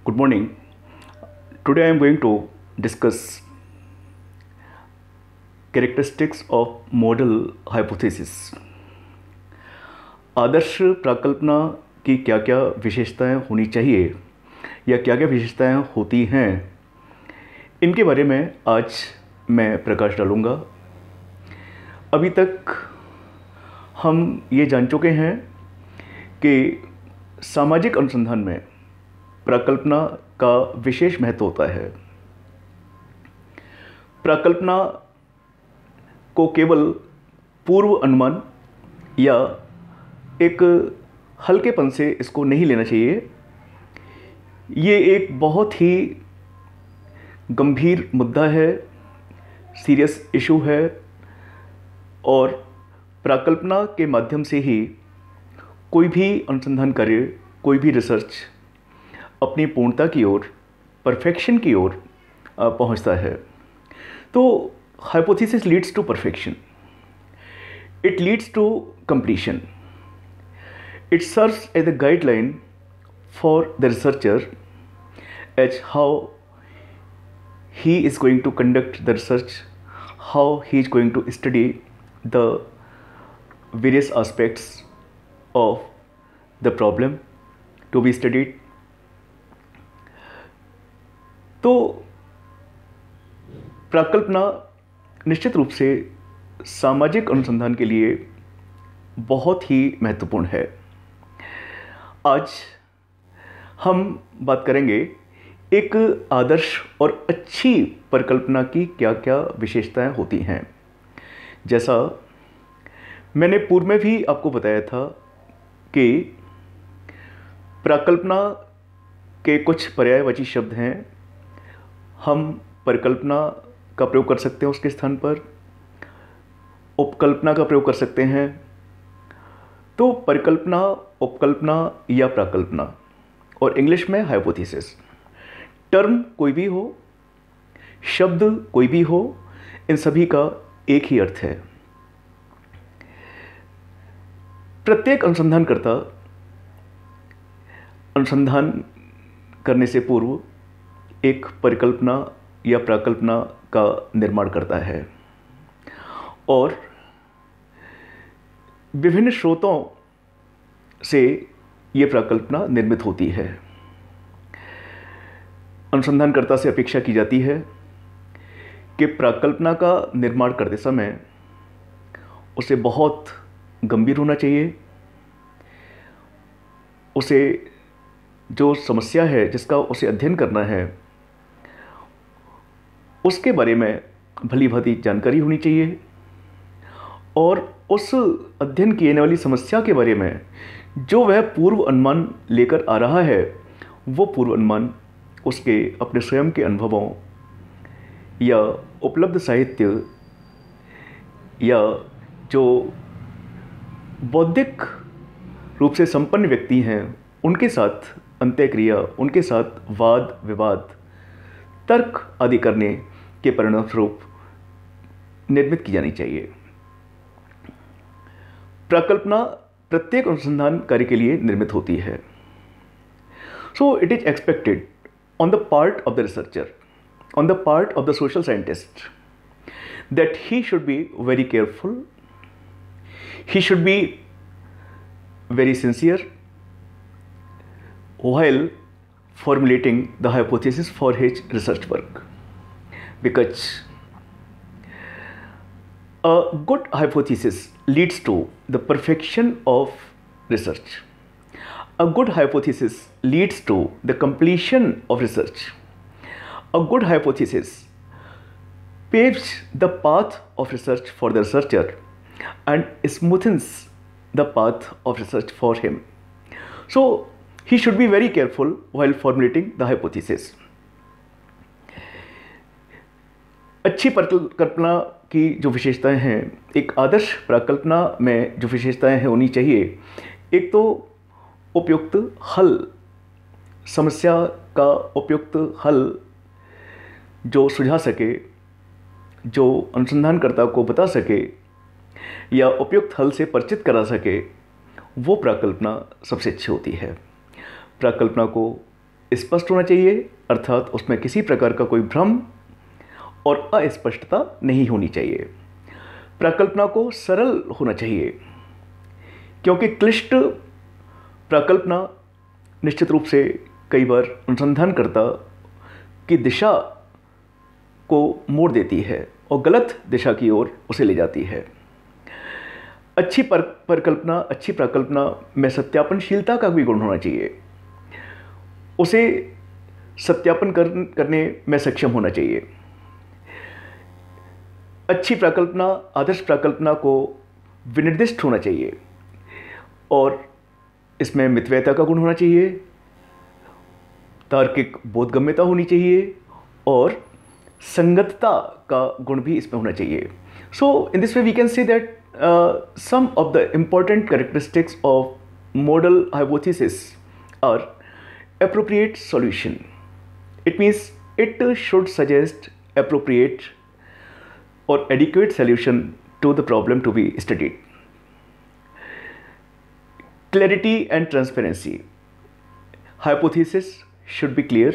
Good morning. Today I am going to discuss characteristics of model hypothesis. आदर्श प्राकल्पना की क्या क्या विशेषताएं होनी चाहिए या क्या क्या विशेषताएं होती हैं, इनके बारे में आज मैं प्रकाश डालूँगा। अभी तक हम ये जान चुके हैं कि सामाजिक अनुसंधान में प्राकल्पना का विशेष महत्व होता है। प्राकल्पना को केवल पूर्व अनुमान या एक हल्केपन से इसको नहीं लेना चाहिए। ये एक बहुत ही गंभीर मुद्दा है, सीरियस इशू है, और प्राकल्पना के माध्यम से ही कोई भी अनुसंधान कार्य, कोई भी रिसर्च अपनी पूर्णता की ओर, परफेक्शन की ओर पहुंचता है। तो hypothesis leads to perfection, it leads to completion, it serves as a guideline for the researcher as how he is going to conduct the research, how he is going to study the various aspects of the problem to be studied. तो प्राकल्पना निश्चित रूप से सामाजिक अनुसंधान के लिए बहुत ही महत्वपूर्ण है। आज हम बात करेंगे एक आदर्श और अच्छी परिकल्पना की क्या क्या विशेषताएं होती हैं। जैसा मैंने पूर्व में भी आपको बताया था कि प्राकल्पना के कुछ पर्यायवाची शब्द हैं। हम परिकल्पना का प्रयोग कर सकते हैं, उसके स्थान पर उपकल्पना का प्रयोग कर सकते हैं। तो परिकल्पना, उपकल्पना या प्राकल्पना, और इंग्लिश में हाइपोथेसिस, टर्म कोई भी हो, शब्द कोई भी हो, इन सभी का एक ही अर्थ है। प्रत्येक अनुसंधानकर्ता अनुसंधान करने से पूर्व एक परिकल्पना या प्राकल्पना का निर्माण करता है और विभिन्न स्रोतों से ये प्राकल्पना निर्मित होती है। अनुसंधानकर्ता से अपेक्षा की जाती है कि प्राकल्पना का निर्माण करते समय उसे बहुत गंभीर होना चाहिए। उसे जो समस्या है जिसका उसे अध्ययन करना है, उसके बारे में भली भांति जानकारी होनी चाहिए और उस अध्ययन की जाने वाली समस्या के बारे में जो वह पूर्व अनुमान लेकर आ रहा है, वो पूर्व अनुमान उसके अपने स्वयं के अनुभवों या उपलब्ध साहित्य या जो बौद्धिक रूप से संपन्न व्यक्ति हैं उनके साथ अंतःक्रिया, उनके साथ वाद विवाद, तर्क आदि करने के परिणामस्वरूप निर्मित की जानी चाहिए। प्राकल्पना प्रत्येक अनुसंधान कार्य के लिए निर्मित होती है। So it is expected on the part of the researcher, on the part of the social scientist, that he should be very careful, he should be very sincere while formulating the hypothesis for his research work, because a good hypothesis leads to the perfection of research. A good hypothesis leads to the completion of research. A good hypothesis paves the path of research for the researcher and smoothens the path of research for him. So he should be very careful while formulating the hypothesis. अच्छी परिकल्पना की जो विशेषताएं हैं, एक आदर्श प्राकल्पना में जो विशेषताएं हैं होनी चाहिए। एक तो उपयुक्त हल, समस्या का उपयुक्त हल जो सुझा सके, जो अनुसंधानकर्ता को बता सके या उपयुक्त हल से परिचित करा सके, वो प्राकल्पना सबसे अच्छी होती है। प्राकल्पना को स्पष्ट होना चाहिए, अर्थात उसमें किसी प्रकार का कोई भ्रम और अस्पष्टता नहीं होनी चाहिए। प्रकल्पना को सरल होना चाहिए, क्योंकि क्लिष्ट प्रकल्पना निश्चित रूप से कई बार अनुसंधानकर्ता की दिशा को मोड़ देती है और गलत दिशा की ओर उसे ले जाती है। अच्छी प्रकल्पना में सत्यापनशीलता का भी गुण होना चाहिए। उसे सत्यापन करने में सक्षम होना चाहिए। अच्छी प्रकल्पना, आदर्श प्रकल्पना को विनिर्दिष्ट होना चाहिए और इसमें मितव्ययता का गुण होना चाहिए, तार्किक बोधगम्यता होनी चाहिए और संगतता का गुण भी इसमें होना चाहिए। So in this way we can say that some of the important characteristics of model hypothesis are appropriate solution. It means it should suggest appropriate or adequate solution to the problem to be studied. Clarity and transparency. Hypothesis should be clear,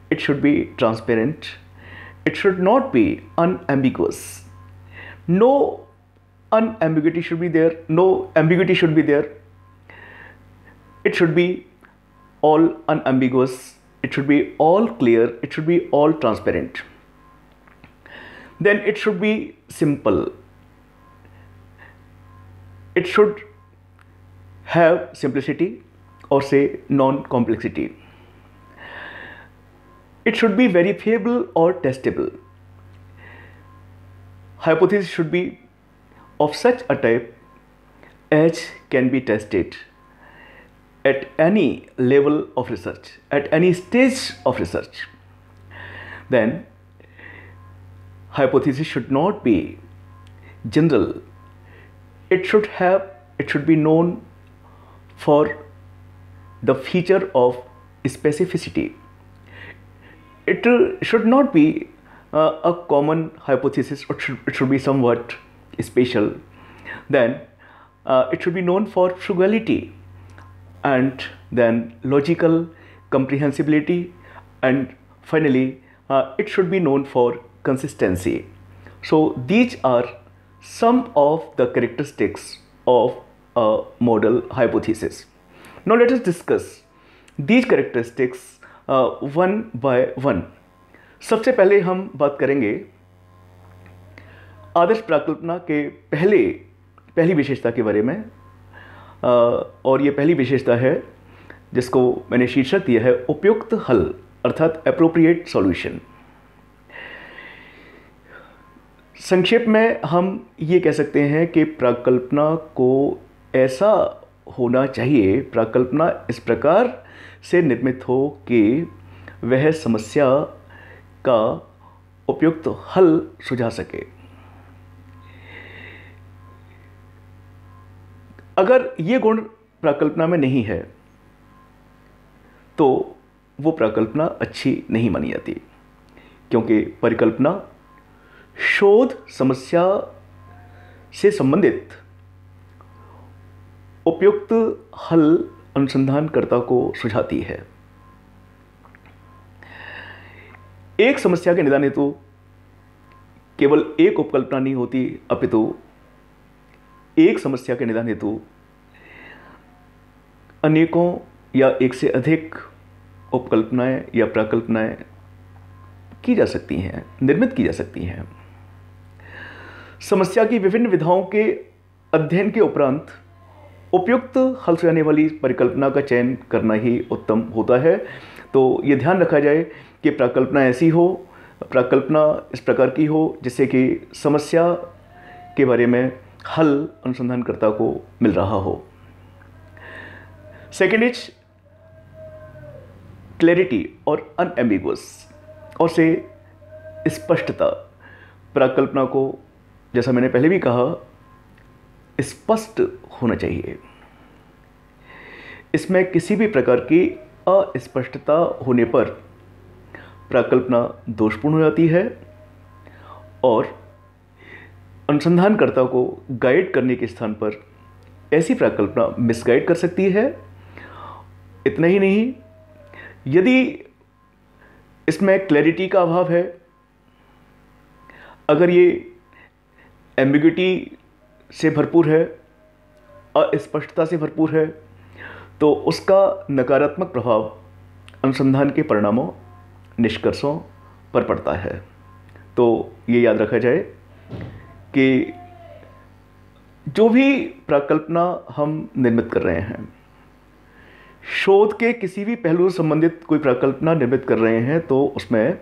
it should be transparent, it should not be unambiguous. No unambiguity should be there, no ambiguity should be there. It should be all unambiguous, it should be all clear, it should be all transparent. Then it should be simple, it should have simplicity or say non-complexity. It should be verifiable or testable. Hypothesis should be of such a type as can be tested at any level of research, at any stage of research. Then hypothesis should not be general. It should be known for the feature of specificity. It should not be a common hypothesis, or it should be somewhat special. Then it should be known for frugality, and then logical comprehensibility, and finally it should be known for consistency. So these are some of the characteristics of a model hypothesis. Now let us discuss these characteristics one by one. सबसे पहले हम बात करेंगे आदर्श प्रकल्पना के पहली विशेषता के बारे में, और ये पहली विशेषता है जिसको मैंने शीर्षक दिया है उपयुक्त हल, अर्थात एप्रोप्रिएट सॉल्यूशन। संक्षेप में हम ये कह सकते हैं कि प्रकल्पना को ऐसा होना चाहिए, प्रकल्पना इस प्रकार से निर्मित हो कि वह समस्या का उपयुक्त हल सुझा सके। अगर ये गुण प्रकल्पना में नहीं है तो वो प्रकल्पना अच्छी नहीं मानी जाती, क्योंकि परिकल्पना शोध समस्या से संबंधित उपयुक्त हल अनुसंधानकर्ता को सुझाती है। एक समस्या के निदान हेतु केवल एक उपकल्पना नहीं होती, अपितु एक समस्या के निदान हेतु अनेकों या एक से अधिक उपकल्पनाएं या प्रकल्पनाएं की जा सकती हैं, निर्मित की जा सकती हैं। समस्या की विभिन्न विधाओं के अध्ययन के उपरांत उपयुक्त हल सुझाने वाली परिकल्पना का चयन करना ही उत्तम होता है। तो ये ध्यान रखा जाए कि प्रकल्पना ऐसी हो, प्रकल्पना इस प्रकार की हो जिससे कि समस्या के बारे में हल अनुसंधानकर्ता को मिल रहा हो। सेकेंड इज क्लैरिटी और अनएम्बिगुअस, और से स्पष्टता। प्रकल्पना को, जैसा मैंने पहले भी कहा, स्पष्ट होना चाहिए। इसमें किसी भी प्रकार की अस्पष्टता होने पर प्रकल्पना दोषपूर्ण हो जाती है और अनुसंधानकर्ता को गाइड करने के स्थान पर ऐसी प्रकल्पना मिसगाइड कर सकती है। इतना ही नहीं, यदि इसमें क्लैरिटी का अभाव है, अगर ये एम्बिग्युइटी से भरपूर है, अस्पष्टता से भरपूर है, तो उसका नकारात्मक प्रभाव अनुसंधान के परिणामों, निष्कर्षों पर पड़ता है। तो ये याद रखा जाए कि जो भी प्राकल्पना हम निर्मित कर रहे हैं, शोध के किसी भी पहलू से संबंधित कोई प्राकल्पना निर्मित कर रहे हैं, तो उसमें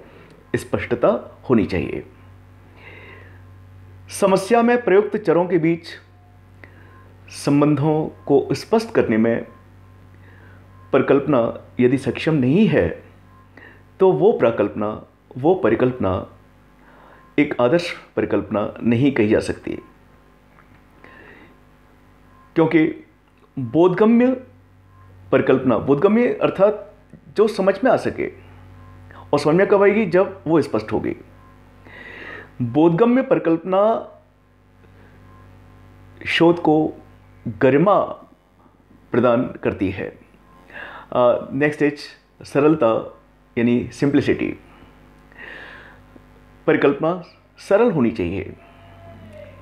स्पष्टता होनी चाहिए। समस्या में प्रयुक्त चरों के बीच संबंधों को स्पष्ट करने में परिकल्पना यदि सक्षम नहीं है, तो वो प्राकल्पना, वो परिकल्पना एक आदर्श परिकल्पना नहीं कही जा सकती, क्योंकि बोधगम्य परिकल्पना, बोधगम्य अर्थात जो समझ में आ सके, और समझ में कब आएगी? जब वो स्पष्ट होगी। बोधगम्य परिकल्पना शोध को गरिमा प्रदान करती है। नेक्स्ट इज सरलता, यानी सिंप्लिसिटी। परिकल्पना सरल होनी चाहिए,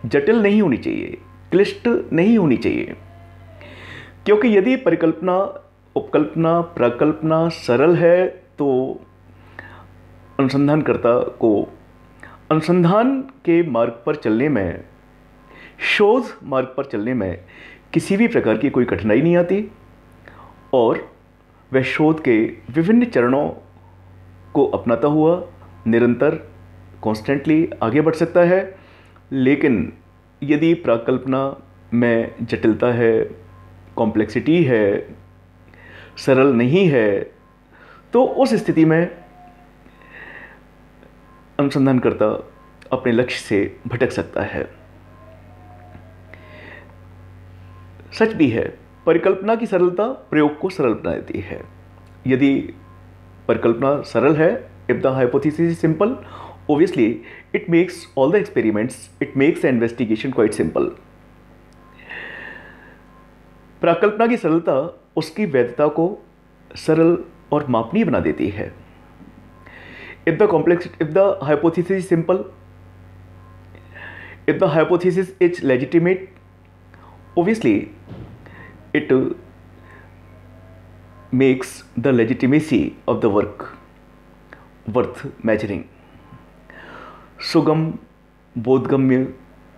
जटिल नहीं होनी चाहिए, क्लिष्ट नहीं होनी चाहिए, क्योंकि यदि परिकल्पना, उपकल्पना, प्राकल्पना सरल है, तो अनुसंधानकर्ता को अनुसंधान के मार्ग पर चलने में, शोध मार्ग पर चलने में किसी भी प्रकार की कोई कठिनाई नहीं आती, और वह शोध के विभिन्न चरणों को अपनाता हुआ निरंतर, कॉन्स्टेंटली आगे बढ़ सकता है। लेकिन यदि प्राकल्पना में जटिलता है, कॉम्प्लेक्सिटी है, सरल नहीं है, तो उस स्थिति में अनुसंधानकर्ता अपने लक्ष्य से भटक सकता है। सच भी है, परिकल्पना की सरलता प्रयोग को सरल बना देती है। यदि परिकल्पना सरल है, if the hypothesis is simple, obviously it makes all the experiments, it makes the investigation quite simple. प्राकल्पना की सरलता उसकी वैधता को सरल और मापनीय बना देती है। If the hypothesis is simple, if the hypothesis is legitimate, obviously it makes the legitimacy of the work worth measuring. सुगम, बोधगम्य,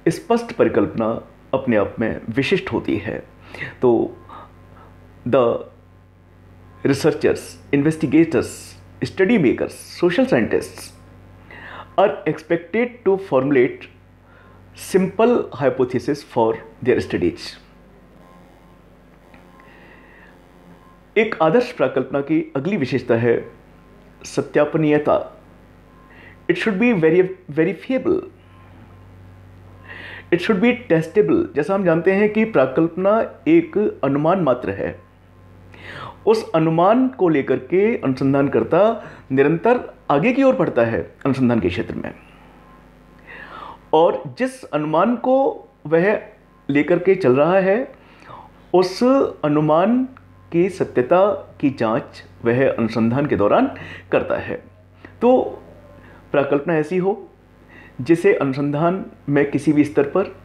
स्पष्ट परिकल्पना अपने आप में विशिष्ट होती है। तो the researchers, investigators, study makers, social scientists are expected to formulate simple hypothesis for their studies. एक आदर्श प्राकल्पना की अगली विशेषता है सत्यापनीयता। It should be verifiable, it should be testable. जैसा हम जानते हैं कि प्राकल्पना एक अनुमान मात्र है, उस अनुमान को लेकर के अनुसंधानकर्ता निरंतर आगे की ओर बढ़ता है अनुसंधान के क्षेत्र में, और जिस अनुमान को वह लेकर के चल रहा है, उस अनुमान की सत्यता की जांच वह अनुसंधान के दौरान करता है। तो प्राकल्पना ऐसी हो जिसे अनुसंधान में किसी भी स्तर पर,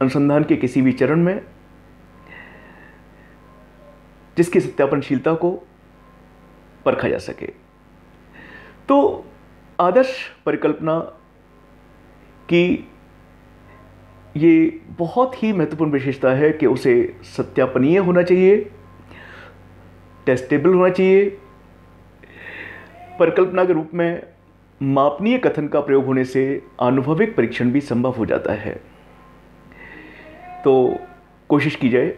अनुसंधान के किसी भी चरण में, जिसकी सत्यापनशीलता को परखा जा सके। तो आदर्श परिकल्पना की ये बहुत ही महत्वपूर्ण विशेषता है कि उसे सत्यापनीय होना चाहिए, टेस्टेबल होना चाहिए। परिकल्पना के रूप में मापनीय कथन का प्रयोग होने से आनुभविक परीक्षण भी संभव हो जाता है। तो कोशिश की जाए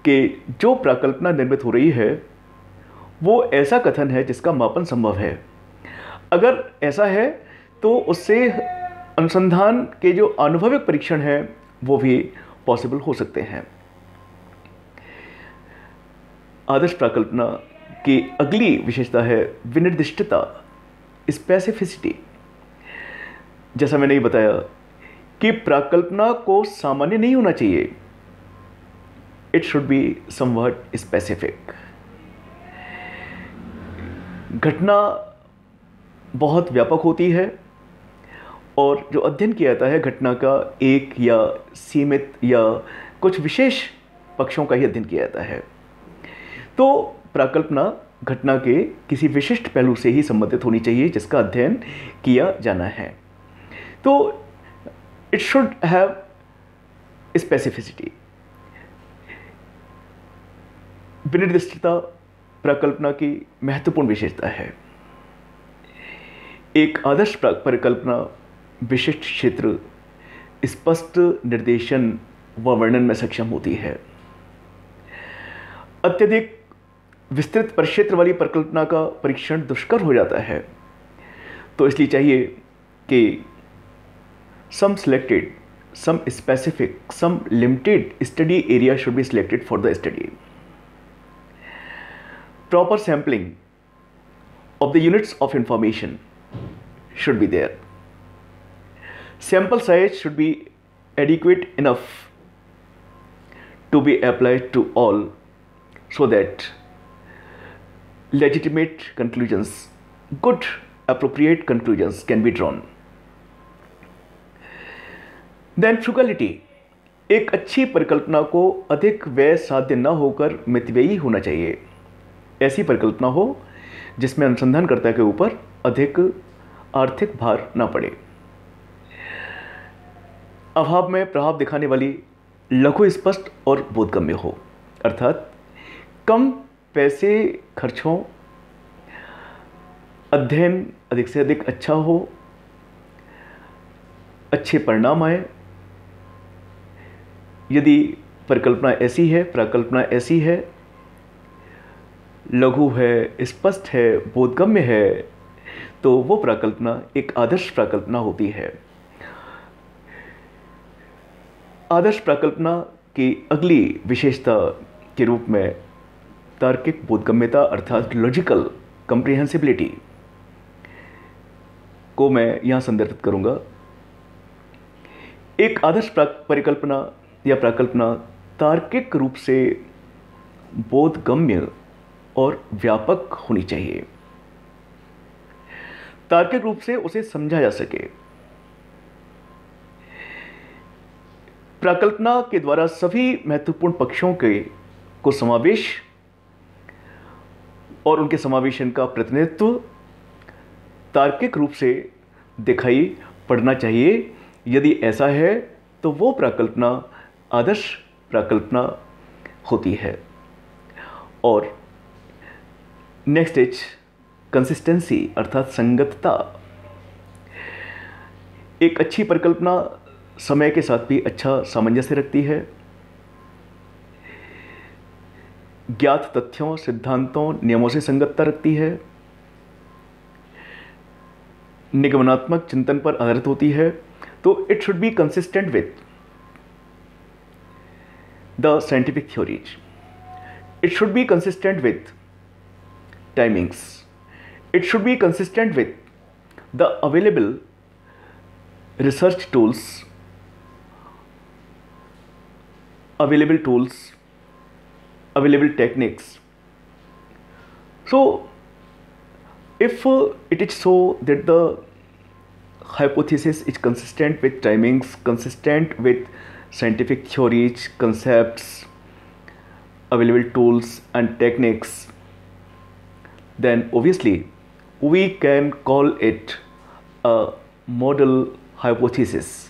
कि जो प्राकल्पना निर्मित हो रही है वो ऐसा कथन है जिसका मापन संभव है। अगर ऐसा है तो उससे अनुसंधान के जो आनुभविक परीक्षण हैं वो भी पॉसिबल हो सकते हैं। आदर्श प्राकल्पना की अगली विशेषता है विनिर्दिष्टता, स्पेसिफिसिटी। जैसा मैंने ये बताया कि प्राकल्पना को सामान्य नहीं होना चाहिए, it should be somewhat specific. घटना बहुत व्यापक होती है और जो अध्ययन किया जाता है घटना का एक या सीमित या कुछ विशेष पक्षों का ही अध्ययन किया जाता है। तो प्राकल्पना घटना के किसी विशिष्ट पहलू से ही संबंधित होनी चाहिए जिसका अध्ययन किया जाना है। तो इट शुड हैव स्पेसिफिसिटी। विनिर्दिष्टता प्राकल्पना की महत्वपूर्ण विशेषता है। एक आदर्श परिकल्पना विशिष्ट क्षेत्र, स्पष्ट निर्देशन व वर्णन में सक्षम होती है। अत्यधिक विस्तृत परिक्षेत्र वाली परिकल्पना का परीक्षण दुष्कर हो जाता है, तो इसलिए चाहिए कि some selected, some specific, some limited study area should be selected for the study. Proper sampling of the units of information should be there. Sample size should be adequate enough to be applied to all so that legitimate conclusions, good appropriate conclusions can be drawn. Then frugality, एक अच्छी परिकल्पना को अधिक व्यय साध्य न होकर मितव्ययी होना चाहिए। ऐसी परिकल्पना हो जिसमें अनुसंधानकर्ता के ऊपर अधिक आर्थिक भार न पड़े। अभाव में प्रभाव दिखाने वाली लघु स्पष्ट और बोधगम्य हो, अर्थात कम पैसे खर्च हो, अध्ययन अधिक से अधिक अच्छा हो, अच्छे परिणाम आए। यदि परिकल्पना ऐसी है, प्राकल्पना ऐसी है, लघु है, स्पष्ट है, बोधगम्य है, तो वो प्राकल्पना एक आदर्श प्राकल्पना होती है। आदर्श प्राकल्पना की अगली विशेषता के रूप में तार्किक बोधगम्यता अर्थात लॉजिकल कॉम्प्रिहेंसिबिलिटी को मैं यहाँ संदर्भित करूँगा। एक आदर्श परिकल्पना या प्राकल्पना तार्किक रूप से बोधगम्य और व्यापक होनी चाहिए। तार्किक रूप से उसे समझा जा सके। प्राकल्पना के द्वारा सभी महत्वपूर्ण पक्षों को समावेश और उनके समावेशन का प्रतिनिधित्व तार्किक रूप से दिखाई पड़ना चाहिए। यदि ऐसा है तो वो प्राकल्पना आदर्श प्राकल्पना होती है। और नेक्स्ट इज कंसिस्टेंसी अर्थात संगतता। एक अच्छी परिकल्पना समय के साथ भी अच्छा सामंजस्य रखती है। ज्ञात तथ्यों, सिद्धांतों, नियमों से संगतता रखती है। निगमनात्मक चिंतन पर आधारित होती है। तो it should be consistent with the scientific theories. It should be consistent with timings. It should be consistent with the available research tools, available techniques. So if it is so that the hypothesis is consistent with timings, consistent with scientific theories, concepts, available tools and techniques, then obviously we can call it a model hypothesis.